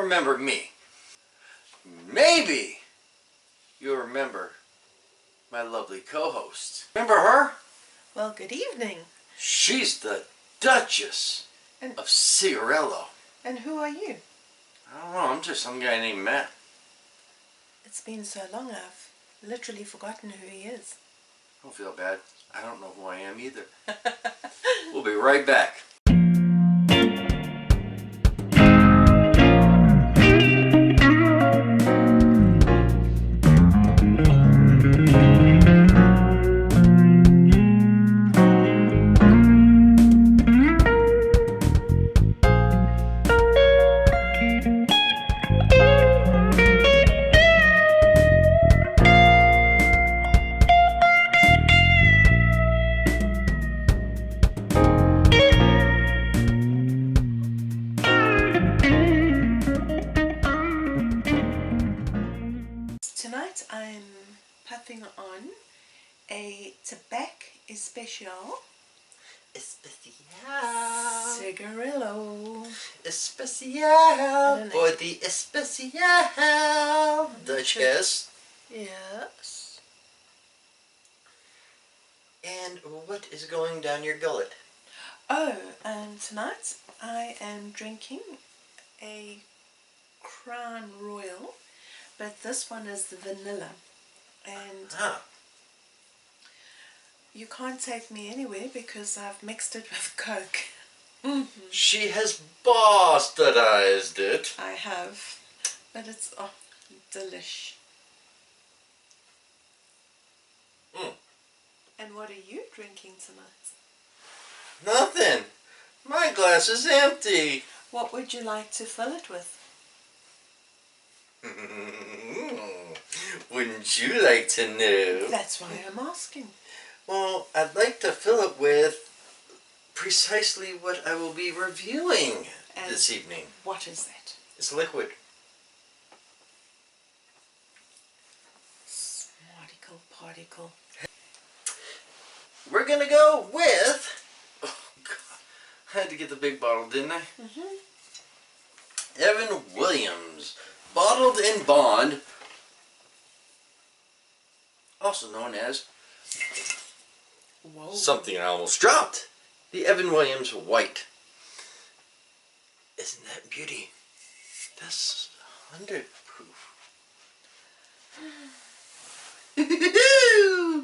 remember me. Maybe you'll remember my lovely co-host. Remember her? Well, good evening. She's the Duchess of Cigarello. And who are you? I don't know, I'm just some guy named Matt. It's been so long I've literally forgotten who he is. Don't feel bad. I don't know who I am either. We'll be right back. Tonight I'm puffing on a Tobacco Especial Cigarillo. Especial for the Especial Duchess. Yes. And what is going down your gullet? Oh, and tonight I am drinking a Crown Royal, but this one is the vanilla. And you can't take me anywhere because I've mixed it with Coke. She has bastardized it. I have, but it's delish. And what are you drinking tonight? Nothing. My glass is empty. What would you like to fill it with? Wouldn't you like to know? That's why I'm asking. Well, I'd like to fill it with precisely what I will be reviewing this evening. What is that? It's liquid. Smarticle particle. We're gonna go with... Oh, God. I had to get the big bottle, didn't I? Evan Williams. Bottled in bond. Also known as... Whoa. Something I almost dropped. The Evan Williams White. Isn't that beauty? That's 100 proof.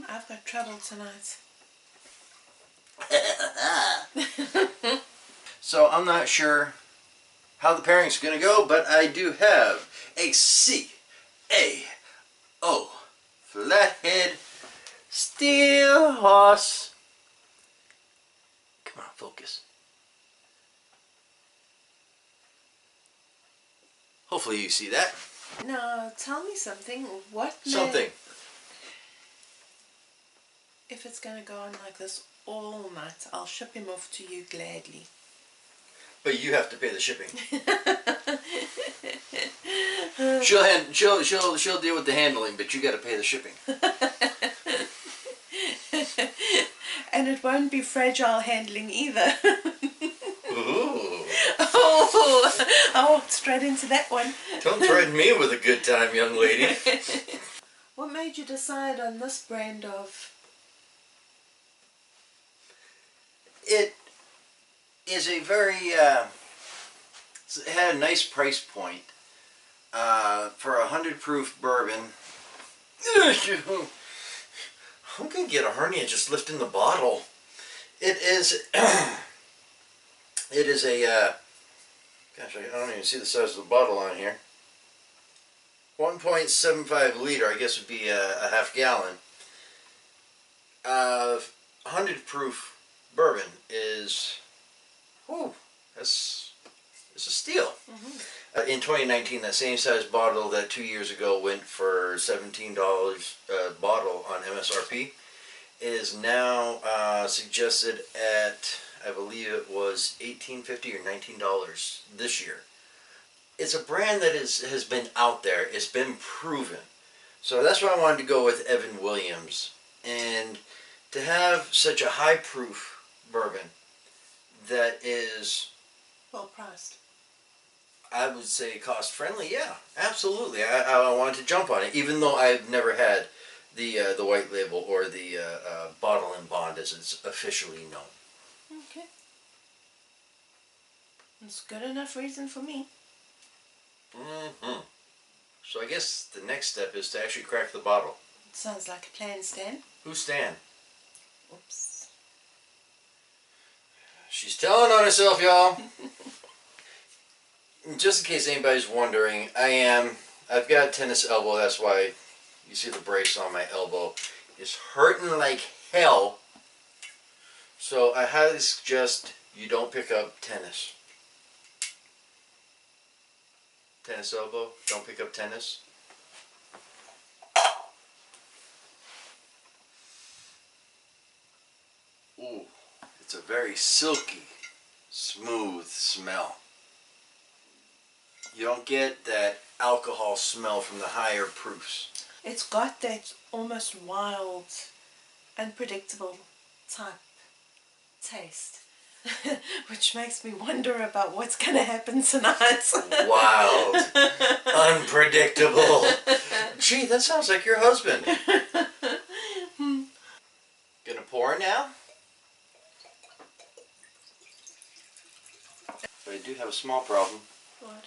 I've got trouble tonight. So I'm not sure how the pairing's going to go, but I do have a CAO Flathead Steel Horse. Come on, focus. Hopefully you see that. Now, tell me something. Something. If it's going to go on like this all night, I'll ship him off to you gladly. But you have to pay the shipping. She'll deal with the handling, but you got to pay the shipping. And it won't be fragile handling either. Ooh. Oh, I walked straight into that one. Don't threaten me with a good time, young lady. What made you decide on this brand of... It is a very, it had a nice price point for 100 proof bourbon. I'm going to get a hernia just lifting the bottle. It is, it is a, gosh, I don't even see the size of the bottle on here. 1.75 liter, I guess would be a half gallon. 100 proof bourbon is, whew, it's a steal. In 2019, that same size bottle that 2 years ago went for $17 a bottle on MSRP is now suggested at, I believe it was $18.50 or $19 this year. It's a brand that has been out there. It's been proven. So that's why I wanted to go with Evan Williams. And to have such a high proof bourbon that is well priced. I would say cost friendly. Yeah, absolutely. I wanted to jump on it, even though I've never had the white label or the bottle and bond as it's officially known. Okay. It's good enough reason for me. Hmm. So I guess the next step is to actually crack the bottle. Sounds like a plan, Stan. Who's Stan? Oops. She's telling on herself, y'all. Just in case anybody's wondering, I've got a tennis elbow. That's why you see the brace on my elbow. It's hurting like hell. So I highly suggest you don't pick up tennis. Tennis elbow, don't pick up tennis. Ooh, it's a very silky, smooth smell. You don't get that alcohol smell from the higher proofs. It's got that almost wild, unpredictable type taste, which makes me wonder about what's going to happen tonight. Wild, unpredictable. Gee, that sounds like your husband. Gonna pour now? But I do have a small problem. What?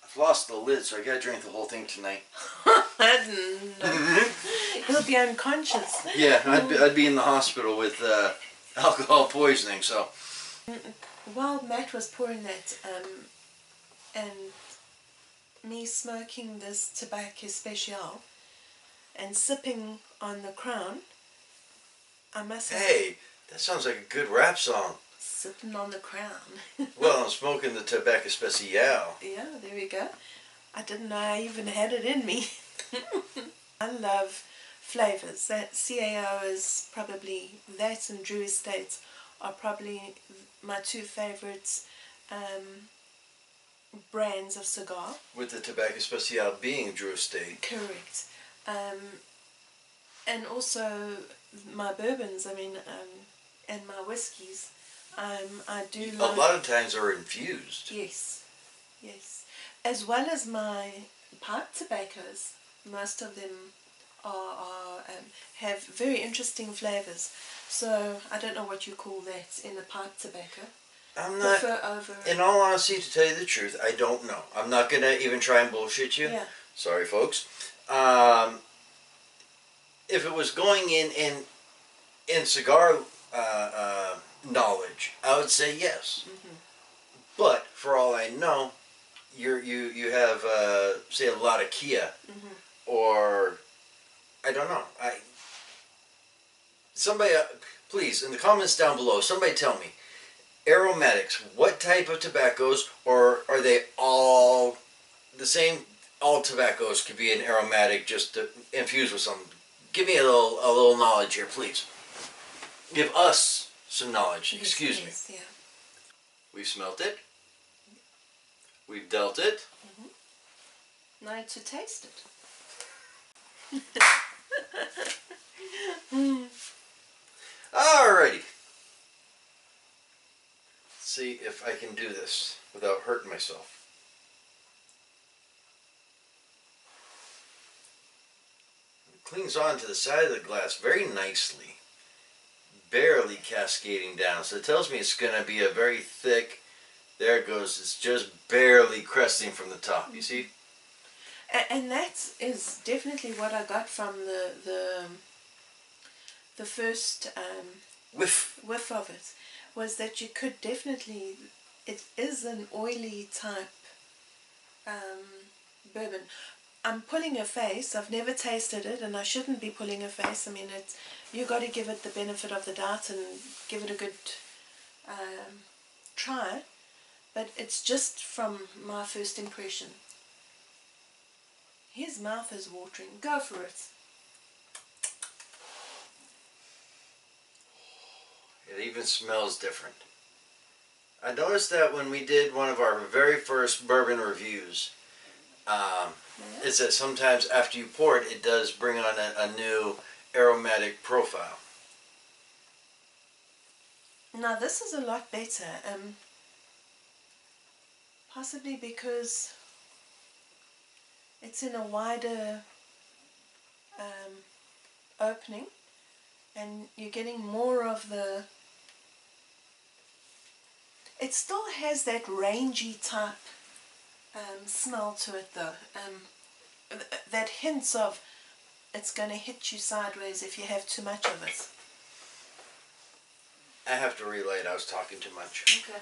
I've lost the lid, so I gotta drink the whole thing tonight. No. He'll be unconscious. Yeah, I'd be in the hospital with alcohol poisoning, so. While Matt was pouring that, and me smoking this tobacco special and sipping on the Crown, I must have Hey, that sounds like a good rap song. sipping on the Crown. Well, I'm smoking the Tobacco Special. Yeah, there we go. I didn't know I even had it in me. I love flavors. That CAO is probably, that and Drew Estates are probably my two favorites brands of cigar. With the Tobacco Special being Drew Estate. Correct. And also my bourbons, and my whiskies. I do A like. lot of times are infused. Yes, yes. As well as my pipe tobaccos, most of them have very interesting flavors. So I don't know what you call that in a pipe tobacco. I'm not, Prefer over. in all honesty, to tell you the truth, I don't know. I'm not gonna even try and bullshit you. Yeah. Sorry, folks. If it was going in cigar knowledge, I would say yes. Mm-hmm. But for all I know, you have say a lot of Kia, Mm-hmm. or I don't know. Somebody please in the comments down below, somebody tell me aromatics. What type of tobaccos, or are they all the same? All tobaccos could be an aromatic, just to infuse with some. Give me a little knowledge here, please. Give us some knowledge. Yes, Excuse me. yes, yeah. We've smelt it. We've dealt it. Now to taste it. Alrighty. Let's see if I can do this without hurting myself. It clings on to the side of the glass very nicely. Barely cascading down. So it tells me it's going to be a very thick. There it goes. It's just barely cresting from the top. You see? And that is definitely what I got from the first Whiff. whiff of it, was that you could definitely, it is an oily type bourbon. I'm pulling a face. I've never tasted it, and I shouldn't be pulling a face. I mean, you got to give it the benefit of the doubt and give it a good try. But it's just from my first impression. His mouth is watering. Go for it. It even smells different. I noticed that when we did one of our very first bourbon reviews, is that sometimes after you pour it, it does bring on a new aromatic profile. Now this is a lot better. Possibly because it's in a wider opening, and you're getting more of the. It still has that rangy type smell to it, though. That hints of it's going to hit you sideways if you have too much of it. I have to relight. I was talking too much. Okay.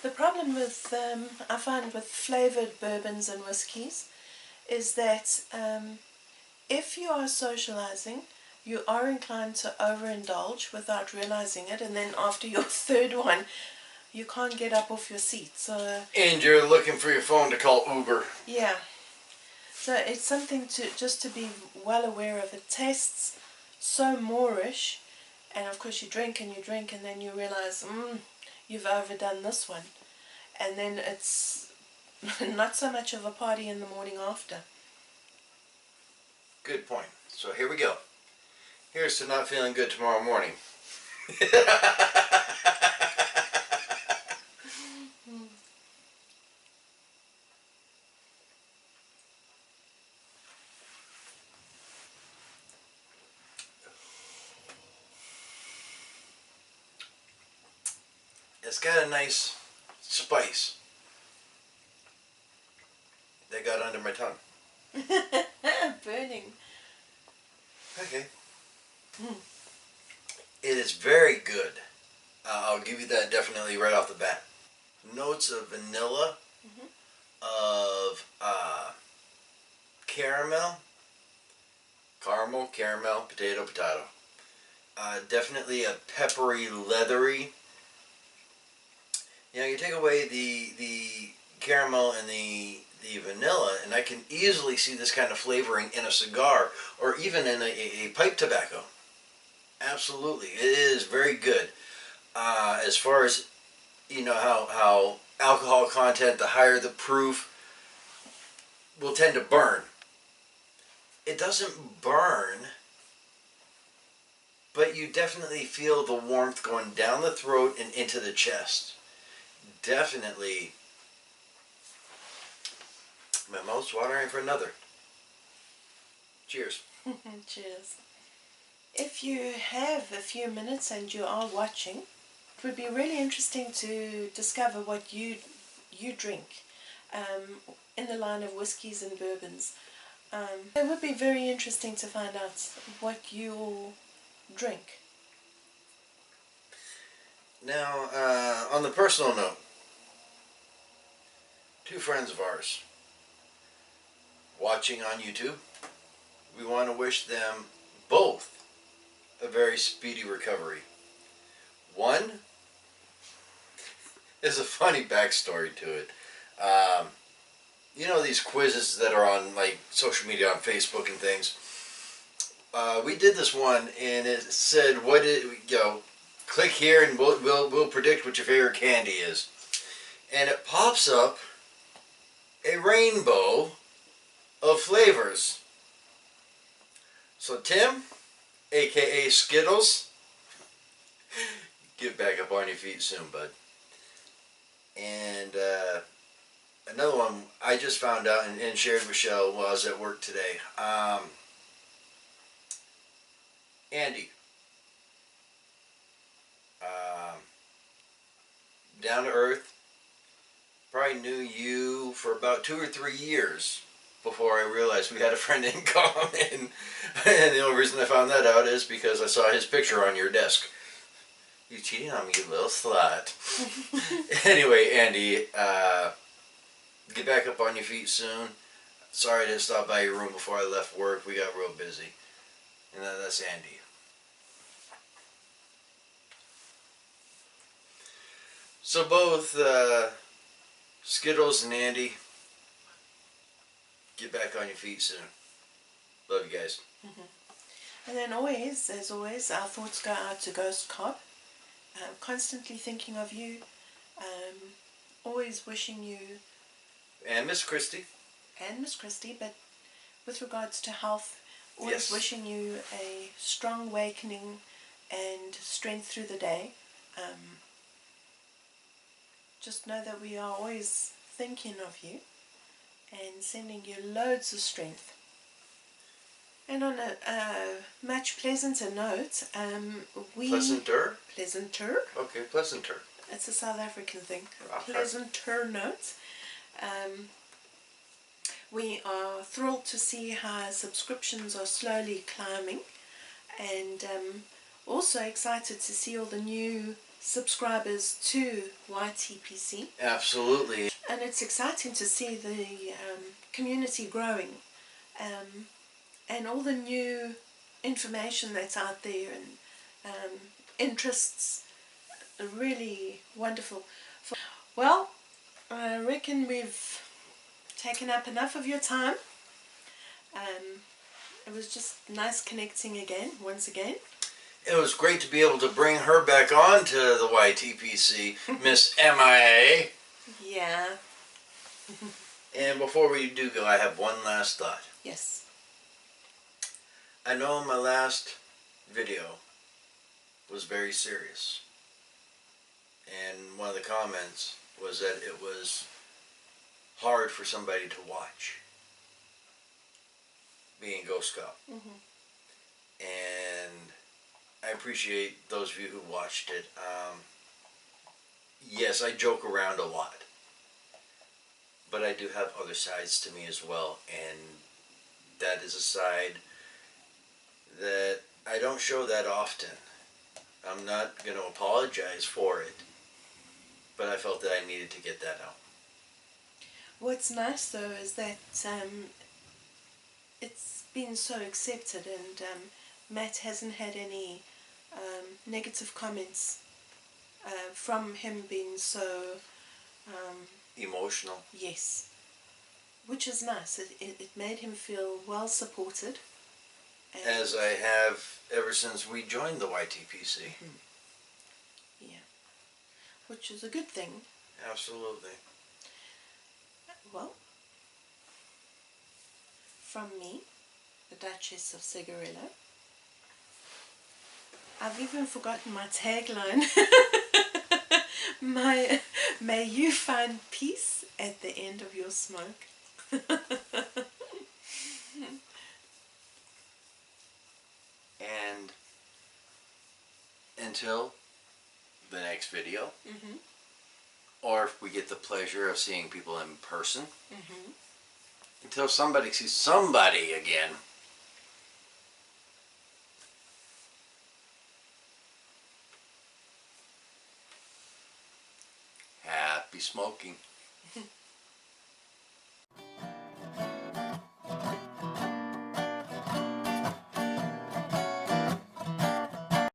The problem with, I find with flavoured bourbons and whiskies is that if you are socialising, you are inclined to overindulge without realising it, and then after your third one, you can't get up off your seat. So And you're looking for your phone to call Uber. yeah. So it's something to be well aware of. It tastes so Moorish, and of course you drink, and then you realise, you've overdone this one. And then it's not so much of a party in the morning after. Good point. So here we go. Here's to not feeling good tomorrow morning. It's got a nice spice that got under my tongue. Burning. Okay. It is very good. I'll give you that definitely right off the bat. Notes of vanilla, of caramel, potato. Definitely a peppery, leathery. You know, you take away the caramel and the vanilla, and I can easily see this kind of flavoring in a cigar or even in a pipe tobacco. Absolutely, it is very good. As far as, you know, how alcohol content, the higher the proof, will tend to burn. It doesn't burn, but you definitely feel the warmth going down the throat and into the chest. Definitely. My mouth's watering for another. Cheers. Cheers. If you have a few minutes and you are watching, it would be really interesting to discover what you drink in the line of whiskies and bourbons. It would be very interesting to find out what you all drink. Now, on the personal note, two friends of ours watching on YouTube, we want to wish them both a very speedy recovery. One is a funny backstory to it. You know these quizzes that are on like social media, on Facebook and things. We did this one, and it said, click here and we'll predict what your favorite candy is. And it pops up a rainbow of flavors. So Tim, aka Skittles, get back up on your feet soon, bud. And another one I just found out and shared with Michelle while I was at work today. Andy. Down to earth. Probably knew you for about 2 or 3 years before I realized we had a friend in common. And the only reason I found that out is because I saw his picture on your desk. You cheating on me, you little slut. Anyway, Andy, get back up on your feet soon. Sorry I didn't stop by your room before I left work. We got real busy. And that's Andy. So both Skittles and Andy, get back on your feet soon. Love you guys. And then always, as always, our thoughts go out to Ghost Cobb. Constantly thinking of you. Always wishing you... And Miss Christie. And Miss Christie, but with regards to health, always Yes. wishing you a strong awakening and strength through the day. Just know that we are always thinking of you and sending you loads of strength. And on a much pleasanter note, Pleasanter? Pleasanter. Okay, pleasanter. It's a South African thing. Okay. Pleasanter note. We are thrilled to see how subscriptions are slowly climbing, and also excited to see all the new subscribers to YTPC. Absolutely. And it's exciting to see the community growing, and all the new information that's out there, and interests are really wonderful. Well, I reckon we've taken up enough of your time. It was just nice connecting again, once again. It was great to be able to bring her back on to the YTPC, Miss MIA. Yeah. And before we do go, I have one last thought. Yes. I know my last video was very serious. And one of the comments was that it was hard for somebody to watch, being a Ghost Scout. Mm-hmm. And I appreciate those of you who watched it. Yes, I joke around a lot, but I do have other sides to me as well, and that is a side that I don't show that often. I'm not going to apologize for it, but I felt that I needed to get that out. What's nice though is that it's been so accepted, and Matt hasn't had any negative comments from him being so Emotional. yes, which is nice. It made him feel well supported. As I have ever since we joined the YTPC. Mm-hmm. Yeah, which is a good thing. Absolutely. Well, from me, the Duchess of Cigarillo, I've even forgotten my tagline. May you find peace at the end of your smoke. And until the next video, Mm-hmm. or if we get the pleasure of seeing people in person, Mm-hmm. until somebody sees somebody again, happy smoking.